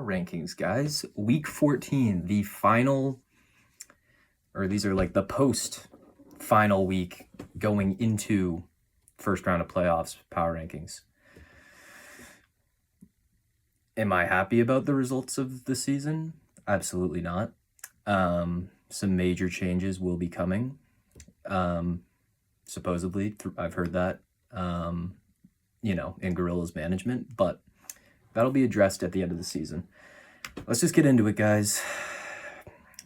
rankings, guys. Week 14, the final, or these are like the post-final week going into first round of playoffs power rankings. Am I happy about the results of the season? Absolutely not. Some major changes will be coming. Supposedly, I've heard that, in Gorilla's management, but that'll be addressed at the end of the season. Let's just get into it, guys.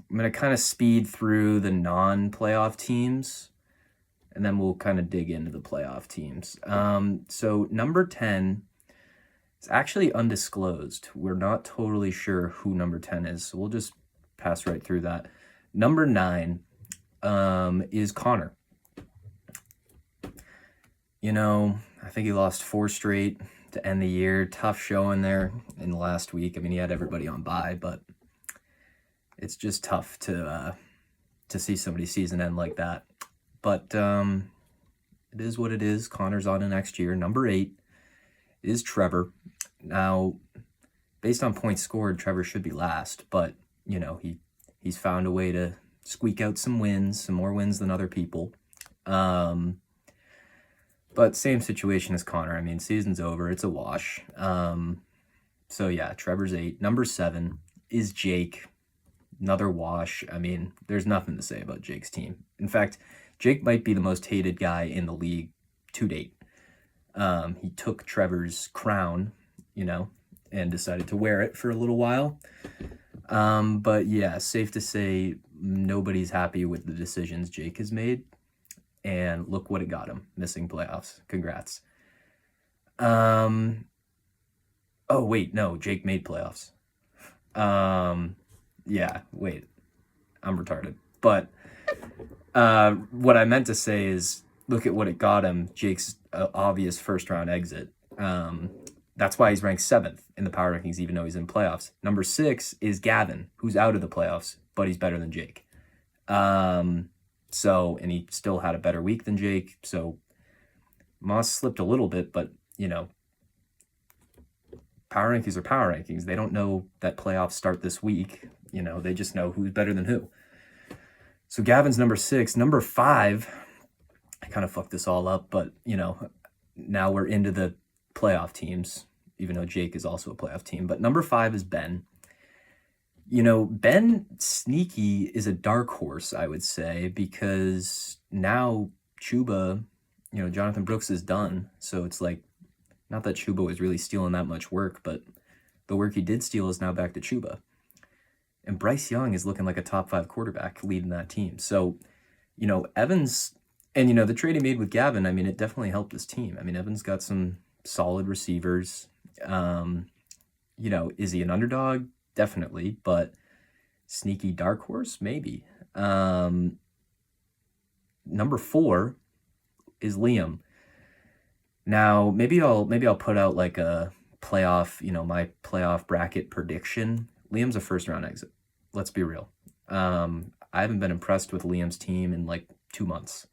I'm going to kind of speed through the non-playoff teams, and then we'll kind of dig into the playoff teams. So number 10 is actually undisclosed. We're not totally sure who number 10 is, so we'll just pass right through that. Number 9 is Connor. I think he lost 4 straight to end the year. Tough showing there in the last week. I mean, he had everybody on bye, but it's just tough to see somebody's season end like that. But it is what it is. Connor's on to next year. Number 8 is Trevor. Now, based on points scored, Trevor should be last, but he's found a way to squeak out some wins, some more wins than other people. But same situation as Connor. I mean, season's over. It's a wash. So yeah, Trevor's 8. Number 7 is Jake. Another wash. I mean, there's nothing to say about Jake's team. In fact, Jake might be the most hated guy in the league to date. He took Trevor's crown, and decided to wear it for a little while. But yeah, safe to say nobody's happy with the decisions Jake has made. And look what it got him, missing playoffs. Congrats. Oh, wait, no, Jake made playoffs. Yeah, wait, I'm retarded. But what I meant to say is look at what it got him, Jake's obvious first-round exit. That's why he's ranked 7th in the power rankings, even though he's in playoffs. Number 6 is Gavin, who's out of the playoffs, but he's better than Jake. And he still had a better week than Jake. So Moss slipped a little bit, but, power rankings are power rankings. They don't know that playoffs start this week. They just know who's better than who. So Gavin's number 6. Number 5, I kind of fucked this all up, but, now we're into the playoff teams, even though Jake is also a playoff team. But number 5 is Ben. Ben Sneaky is a dark horse, I would say, because now Chuba, Jonathan Brooks is done. So it's like, not that Chuba was really stealing that much work, but the work he did steal is now back to Chuba. And Bryce Young is looking like a top 5 quarterback leading that team. So, Evans, and, the trade he made with Gavin, I mean, it definitely helped his team. I mean, Evans got some solid receivers. Is he an underdog? Definitely, but sneaky dark horse, maybe. Number 4 is Liam. Now, maybe I'll put out like a playoff, my playoff bracket prediction. Liam's a first-round exit. Let's be real. I haven't been impressed with Liam's team in like 2 months.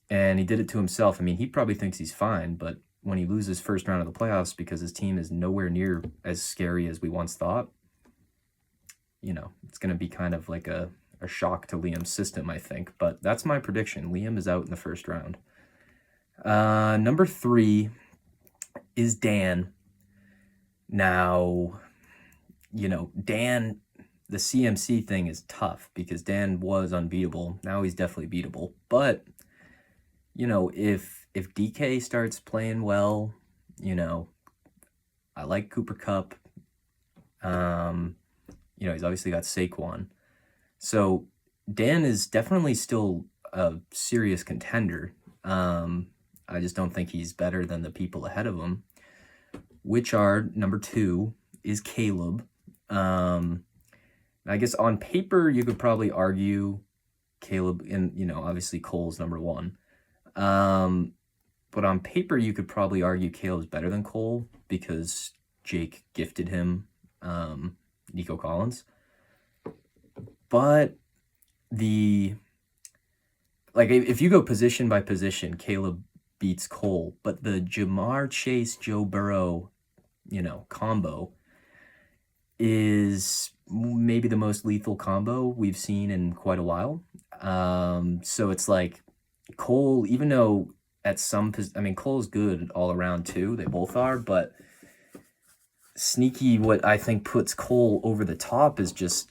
And he did it to himself. I mean, he probably thinks he's fine, but when he loses first round of the playoffs because his team is nowhere near as scary as we once thought, it's going to be kind of like a shock to Liam's system, I think. But that's my prediction. Liam is out in the first round. Number 3 is Dan. Now, Dan, the CMC thing is tough because Dan was unbeatable. Now he's definitely beatable. But, if DK starts playing well, I like Cooper Kupp. He's obviously got Saquon. So Dan is definitely still a serious contender. I just don't think he's better than the people ahead of him, which are number 2 is Caleb. I guess on paper you could probably argue Caleb, and obviously Cole's number 1. But on paper, you could probably argue Caleb's better than Cole because Jake gifted him Nico Collins. But if you go position by position, Caleb beats Cole. But the Jamar Chase, Joe Burrow, combo is maybe the most lethal combo we've seen in quite a while. So it's like Cole, even though at some, I mean, Cole's good all around too. They both are, but sneaky, what I think puts Cole over the top is just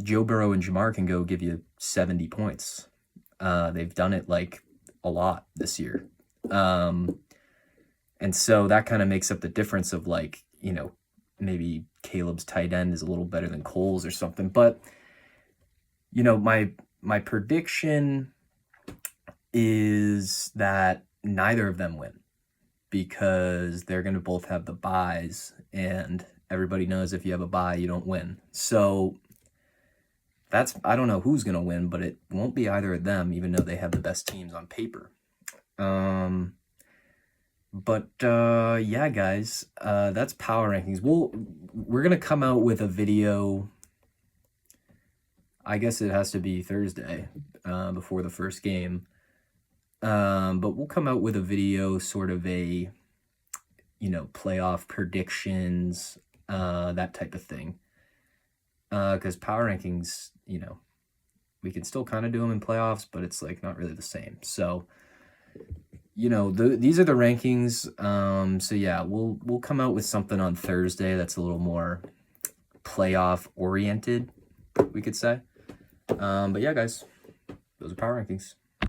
Joe Burrow and Jamar can go give you 70 points. They've done it like a lot this year. And so that kind of makes up the difference of like, you know, maybe Caleb's tight end is a little better than Cole's or something. But, you know, my prediction is that neither of them win because they're going to both have the buys, and everybody knows if you have a buy, you don't win. So that's, I don't know who's going to win, but it won't be either of them, even though they have the best teams on paper. Yeah, guys, that's power rankings. We're going to come out with a video. I guess it has to be Thursday, before the first game. But we'll come out with a video, sort of a, you know, playoff predictions, that type of thing. Because power rankings, you know, we can still kind of do them in playoffs, but it's like not really the same. So, you know, these are the rankings. So yeah, we'll come out with something on Thursday that's a little more playoff oriented, we could say. But yeah, guys, those are power rankings.